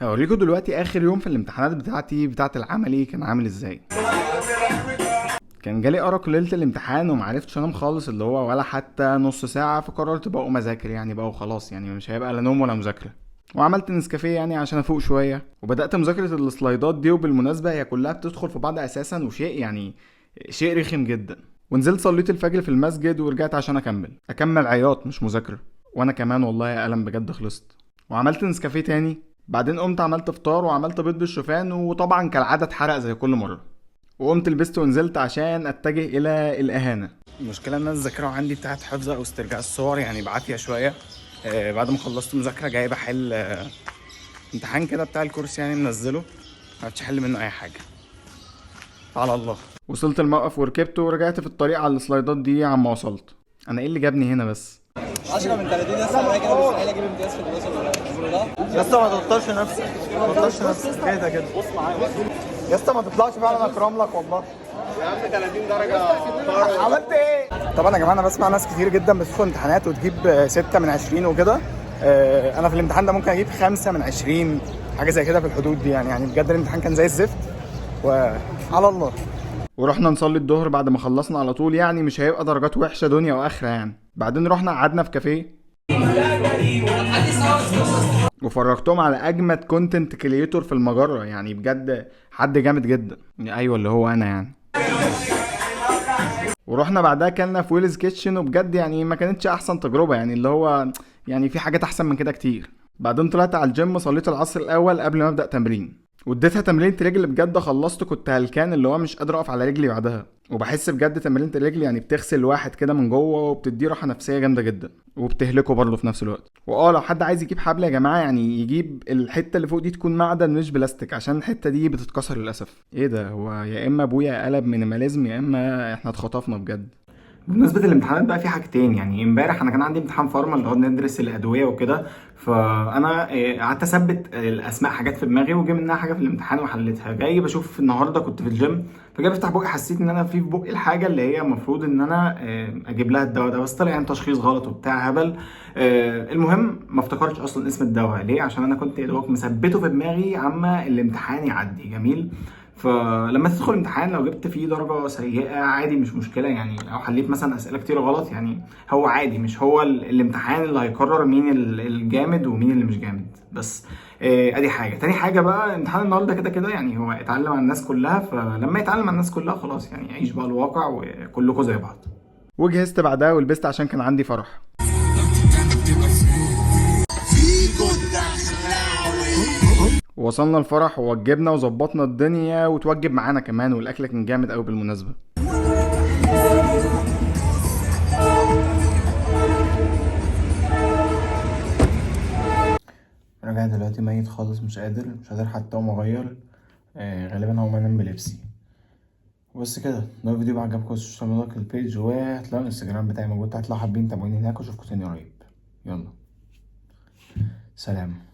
هوريكم دلوقتي اخر يوم في الامتحانات بتاعت العملي كان عامل ازاي. كان جالي ارق ليله الامتحان ومعرفتش انام خالص، اللي هو ولا حتى نص ساعه، فقررت بقى اقوم اذاكر يعني بقى وخلاص، يعني مش هيبقى لا نوم ولا مذاكره. وعملت نسكافيه يعني عشان افوق شويه، وبدات مذاكره السلايدات دي، وبالمناسبه هي كلها بتدخل في بعض اساسا، وشيء يعني شيء رخم جدا. ونزلت صليت الفجر في المسجد ورجعت عشان اكمل عياط مش مذاكره. وانا كمان والله يا قلم بجد خلصت. وعملت نسكافيه تاني، بعدين قمت عملت فطار وعملت بيض بالشوفان، وطبعا كالعاده اتحرق زي كل مره. وقمت لبست ونزلت عشان اتجه الى الاهانه. المشكله ان انا الذاكره عندي بتاعت حفظ او استرجاع الصور يعني بعافيه شويه. بعد ما خلصت مذاكره جاي بحل امتحان كده بتاع الكورس يعني منزله، ما عرفتش احل منه اي حاجه. على الله. وصلت الموقف وركبت ورجعت في الطريق على السلايدات دي عما وصلت. انا ايه اللي جابني هنا بس؟ 10 من 30 يا اسطى، انا كده مستحيل اجيب امتياز في الدراسه ولا يا اسطى ما تختارش نفسك، ما تختارش نفسك كده. بص معايا يا اسطى، ما تطلعش فعلا اكرم لك والله. يا عم 30 درجه عملت ايه؟ طبعا يا جماعه انا بسمع ناس كتير جدا بتدخل امتحانات وتجيب 6 من 20 وكده. انا في الامتحان ده ممكن اجيب 5 من 20 حاجه زي كده في الحدود دي يعني بجد الامتحان كان زي الزفت وعلى الله. ورحنا نصلي الظهر بعد ما خلصنا على طول، يعني مش هيبقى درجات وحشه دنيا واخره يعني. بعدين رحنا قعدنا في كافيه وفرجتهم على اجمد كونتنت كريتور في المجره، يعني بجد حد جامد جدا. ايوه اللي هو انا يعني. ورحنا بعدها كلنا في ويلز كيتشن، وبجد يعني ما كانتش احسن تجربه، يعني اللي هو يعني في حاجات احسن من كده كتير. بعدين طلعت على الجيم، صليت العصر الاول قبل ما ابدا تمرين، واديتها تمرينة رجل. بجد خلصت كنت هلكان، اللي هو مش قادر اقف على رجلي بعدها. وبحس بجد تمرينة الرجل يعني بتغسل الواحد كده من جوه، وبتديه راحه نفسيه جامده جدا، وبتهلكه برضه في نفس الوقت. لو حد عايز يجيب حبل يا جماعه، يعني يجيب الحته اللي فوق دي تكون معدن مش بلاستيك، عشان الحته دي بتتكسر للاسف. ايه ده، هو يا اما ابويا قلب مينيماليزم يا اما احنا اتخطفنا بجد. بمناسبة الامتحانات بقى في حاجتين، يعني امبارح انا كان عندي امتحان فارما اللي هو ندرس الادويه وكده، فانا قعدت اثبت الاسماء حاجات في دماغي، وجه منها حاجه في الامتحان وحليتها. جاي بشوف النهارده كنت في الجيم، فجاي بفتح بقي حسيت ان انا في بقي الحاجه اللي هي المفروض ان انا اجيب لها الدواء ده، بس طلع يعني تشخيص غلط وبتاع هبل. المهم ما افتكرتش اصلا اسم الدواء ليه، عشان انا كنت يا دوبك مثبته في دماغي عما الامتحان يعدي جميل. فلما تدخل امتحان لو جبت فيه درجة سيئة عادي مش مشكلة، يعني لو حليت مثلا أسئلة كتير غلط يعني هو عادي، مش هو الامتحان اللي هيقرر مين الجامد ومين اللي مش جامد. بس ادي حاجة. تاني حاجة بقى، امتحان النهارده كده كده يعني هو اتعلم عن الناس كلها، فلما يتعلم عن الناس كلها خلاص يعني عيش بقى الواقع وكلكم زي بعض. وجهزت بعدها ولبست عشان كان عندي فرح. وصلنا الفرح ووجبنا وظبطنا الدنيا، وتوجب معانا كمان، والاكل كان جامد قوي بالمناسبه. راجع دلوقتي ميت خالص، مش قادر حتى اقوم اغير. غالبا هقوم انام بلبسي. بس كده، لو الفيديو عجبكم اشتركوا لايك البيج، وهتلاقوا الانستجرام بتاعي موجود تحت لو حابين تابعوني هناك، واشوفكم تاني قريب. يلا سلام.